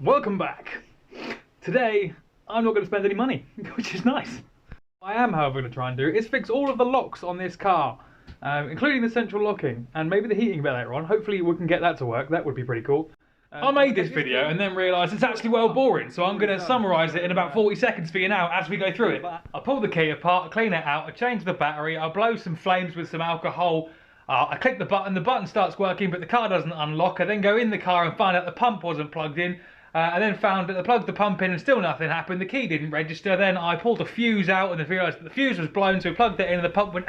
Welcome back. Today, I'm not going to spend any money, which is nice. What I am, however, going to try and do is fix all of the locks on this car, including the central locking, and maybe the heating bit later on. Hopefully we can get that to work. That would be pretty cool. I made this video and then realised it's actually well boring, so I'm going to summarise it in about 40 seconds for you now as we go through it. I pull the key apart, I clean it out, I change the battery, I blow some flames with some alcohol, I click the button starts working, but the car doesn't unlock. I then go in the car and find out the pump wasn't plugged in. And then found that I plugged the pump in and still nothing happened. The key didn't register. Then I pulled the fuse out and realised that the fuse was blown, so we plugged it in and the pump went.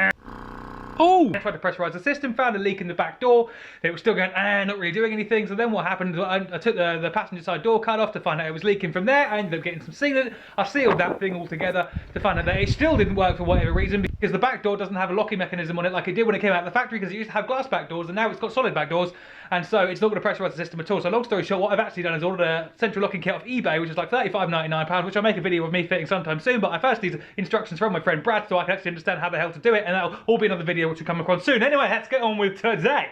Oh! I tried to pressurise the system, found a leak in the back door. It was still going, not really doing anything. So then what happened, I took the passenger side door cut off to find out it was leaking from there. I ended up getting some sealant. I sealed that thing all together to find out that it still didn't work for whatever reason, because the back door doesn't have a locking mechanism on it like it did when it came out of the factory, because it used to have glass back doors and now it's got solid back doors, and so it's not going to pressurise the system at all. So long story short, what I've actually done is ordered a central locking kit off eBay, which is like £35.99, which I'll make a video of me fitting sometime soon, but I first need instructions from my friend Brad so I can actually understand how the hell to do it, and that'll all be another video which will come across soon. Anyway, let's get on with today.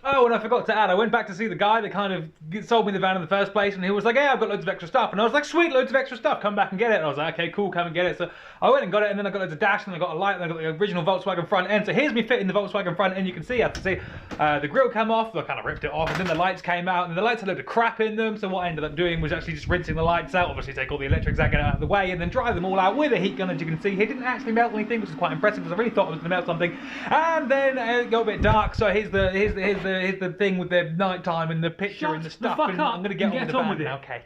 Oh, and I forgot to add, I went back to see the guy that kind of sold me the van in the first place, and he was like, "Hey, I've got loads of extra stuff." And I was like, "Sweet, loads of extra stuff, come back and get it." And I was like, "Okay, cool, come and get it." So I went and got it, and then I got loads of dash, and I got a light, and I got the original Volkswagen front end. So here's me fitting the Volkswagen front end. You can see, the grille came off, I kind of ripped it off, and then the lights came out, and the lights had a load of crap in them. So what I ended up doing was actually just rinsing the lights out, obviously take all the electrics out of the way, and then dry them all out with a heat gun. As you can see, it didn't actually melt anything, which is quite impressive, because I really thought I was going to melt something. And then it got a bit dark, so here's the thing with the night time and the picture and the stuff, and I'm going to get on with it now. Okay.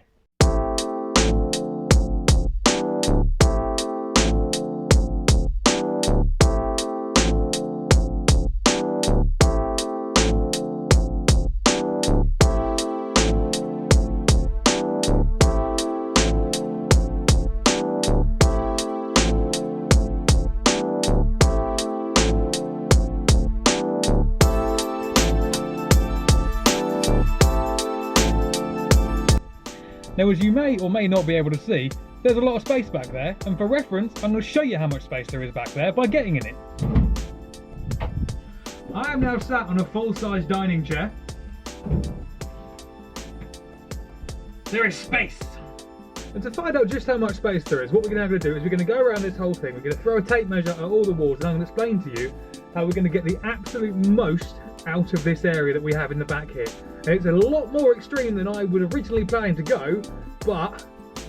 Now, as you may or may not be able to see, there's a lot of space back there, and for reference, I'm going to show you how much space there is back there by getting in it. I am now sat on a full-size dining chair. There is space! And to find out just how much space there is, what we're going to do is we're going to go around this whole thing, we're going to throw a tape measure at all the walls, and I'm going to explain to you how we're going to get the absolute most out of this area that we have in the back here. And it's a lot more extreme than I would originally plan to go, but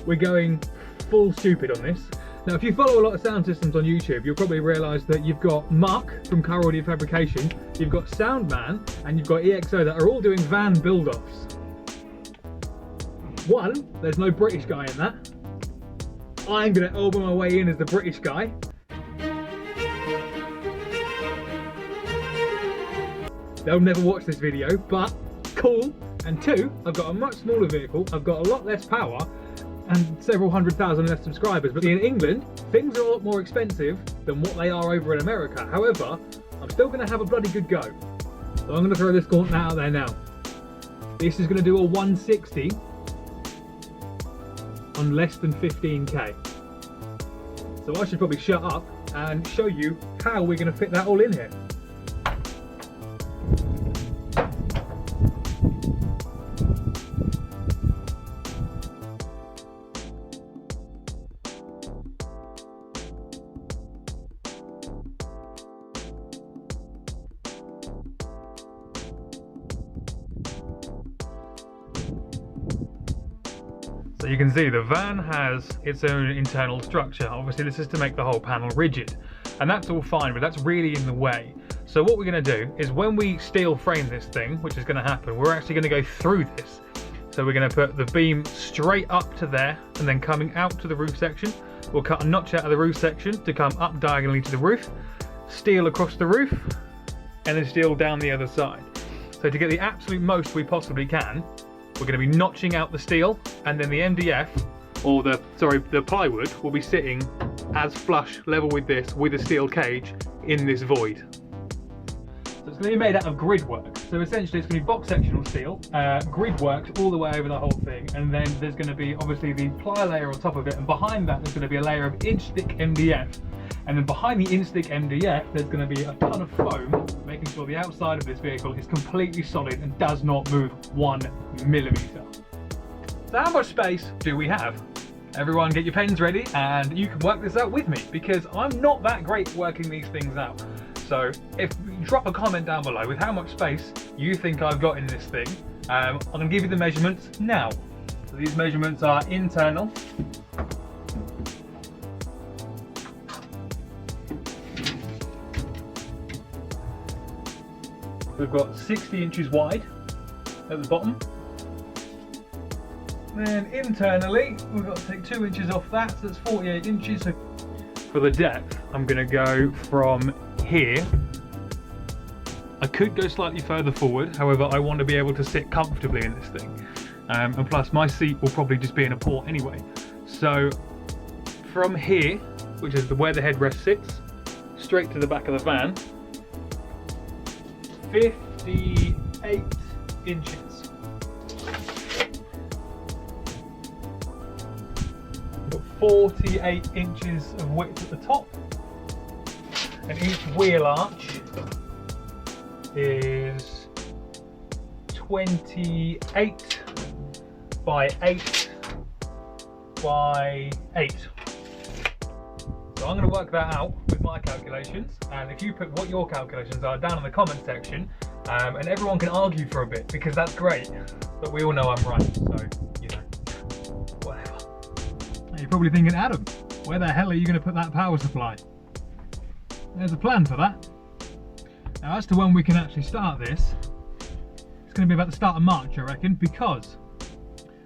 we're going full stupid on this. Now, if you follow a lot of sound systems on YouTube, you'll probably realise that you've got Mark from Car Audio Fabrication, you've got Soundman, and you've got EXO that are all doing van build-offs. One, there's no British guy in that. I'm going to elbow my way in as the British guy. They'll never watch this video, but cool. And two, I've got a much smaller vehicle, I've got a lot less power, and several 100,000 less subscribers. But in England, things are a lot more expensive than what they are over in America. However, I'm still going to have a bloody good go. So I'm going to throw this gauntlet out there now. This is going to do a 160 on less than 15k. So I should probably shut up and show you how we're going to fit that all in here. So you can see the van has its own internal structure. Obviously this is to make the whole panel rigid, and that's all fine, but that's really in the way. So what we're going to do is when we steel frame this thing, which is going to happen, we're actually going to go through this. So we're going to put the beam straight up to there, and then coming out to the roof section, we'll cut a notch out of the roof section to come up diagonally to the roof, steel across the roof, and then steel down the other side. So to get the absolute most we possibly can, we're going to be notching out the steel, and then the MDF, or the plywood, will be sitting as flush level with this, with a steel cage in this void. So it's going to be made out of grid work. So essentially it's going to be box sectional steel, grid worked all the way over the whole thing, and then there's going to be obviously the ply layer on top of it, and behind that there's going to be a layer of inch thick MDF. And then behind the inch thick MDF there's going to be a ton of foam, making sure the outside of this vehicle is completely solid and does not move 1 millimeter. So how much space do we have? Everyone get your pens ready and you can work this out with me, because I'm not that great at working these things out. So if you drop a comment down below with how much space you think I've got in this thing, I'm going to give you the measurements now. So these measurements are internal. We've got 60 inches wide at the bottom. Then internally, we've got to take 2 inches off that, so that's 48 inches. So for the depth, I'm going to go from here. I could go slightly further forward, however, I want to be able to sit comfortably in this thing. And plus, my seat will probably just be in a port anyway. So from here, which is where the headrest sits, straight to the back of the van, 58 inches. Got 48 inches of width at the top, and each wheel arch is 28 by 8 by 8. So I'm going to work that out with my calculations, and if you put what your calculations are down in the comment section, and everyone can argue for a bit, because that's great, but we all know I'm right, so, you know, whatever. You're probably thinking, Adam, where the hell are you going to put that power supply? There's a plan for that. Now, as to when we can actually start this, it's going to be about the start of March, I reckon, because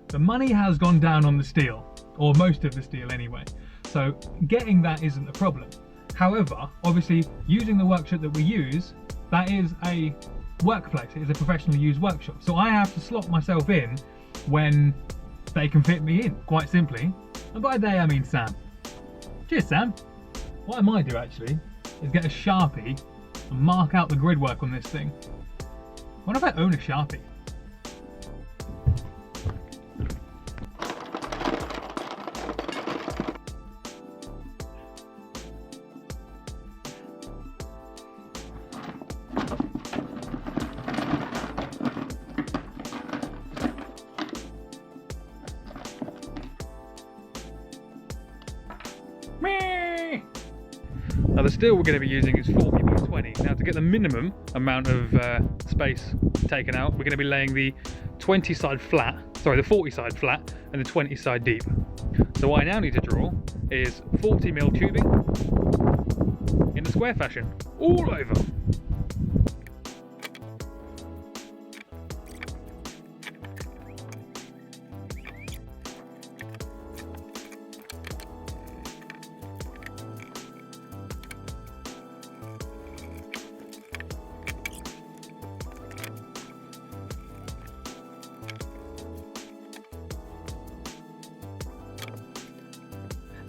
the money has gone down on the steel, or most of the steel anyway. So getting that isn't the problem. However, obviously, using the workshop that we use, that is a workplace. It is a professionally used workshop. So I have to slot myself in when they can fit me in, quite simply. And by they, I mean Sam. Cheers, Sam. What I might do actually is get a Sharpie and mark out the grid work on this thing. What if I own a Sharpie? Now the steel we're going to be using is 40 by 20. Now to get the minimum amount of space taken out, we're going to be laying the 40 side flat and the 20 side deep. So what I now need to draw is 40mm tubing in a square fashion, all over.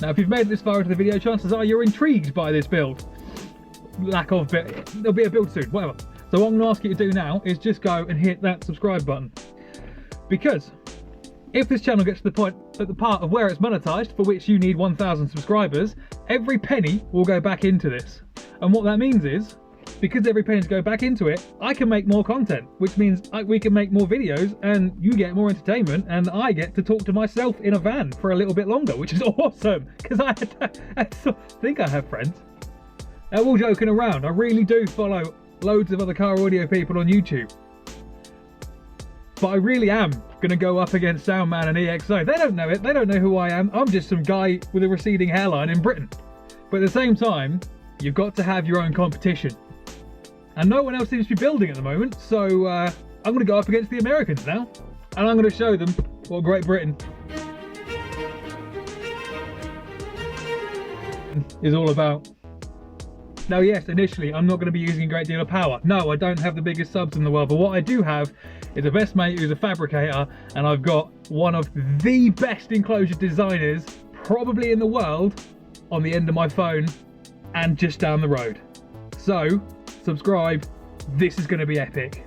Now, if you've made it this far into the video, chances are you're intrigued by this build. Lack of bit. There'll be a build soon, whatever. So what I'm going to ask you to do now is just go and hit that subscribe button. Because if this channel gets to the point, at the part of where it's monetized, for which you need 1,000 subscribers, every penny will go back into this. And what that means is, because every penny's go back into it, I can make more content, which means we can make more videos and you get more entertainment and I get to talk to myself in a van for a little bit longer, which is awesome, because I think I have friends. They're all joking around. I really do follow loads of other car audio people on YouTube. But I really am going to go up against Soundman and EXO. They don't know it. They don't know who I am. I'm just some guy with a receding hairline in Britain. But at the same time, you've got to have your own competition. And no one else seems to be building at the moment, so I'm going to go up against the Americans now, and I'm going to show them what Great Britain is all about. Now yes, initially I'm not going to be using a great deal of power. No, I don't have the biggest subs in the world, but what I do have is a best mate who's a fabricator, and I've got one of the best enclosure designers probably in the world on the end of my phone and just down the road. So subscribe, this is going to be epic.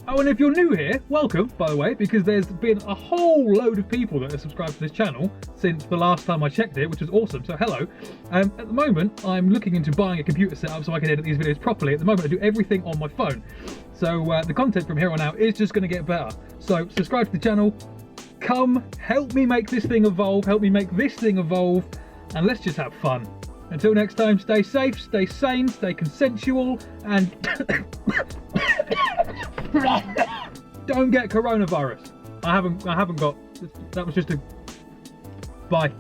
Oh, and if you're new here, welcome, by the way, because there's been a whole load of people that have subscribed to this channel since the last time I checked it, which was awesome, so hello. At the moment, I'm looking into buying a computer setup so I can edit these videos properly. At the moment, I do everything on my phone. So the content from here on out is just going to get better. So subscribe to the channel, come help me make this thing evolve, help me make this thing evolve, and let's just have fun. Until next time, stay safe, stay sane, stay consensual, and don't get coronavirus. I haven't got. That was just a. Bye.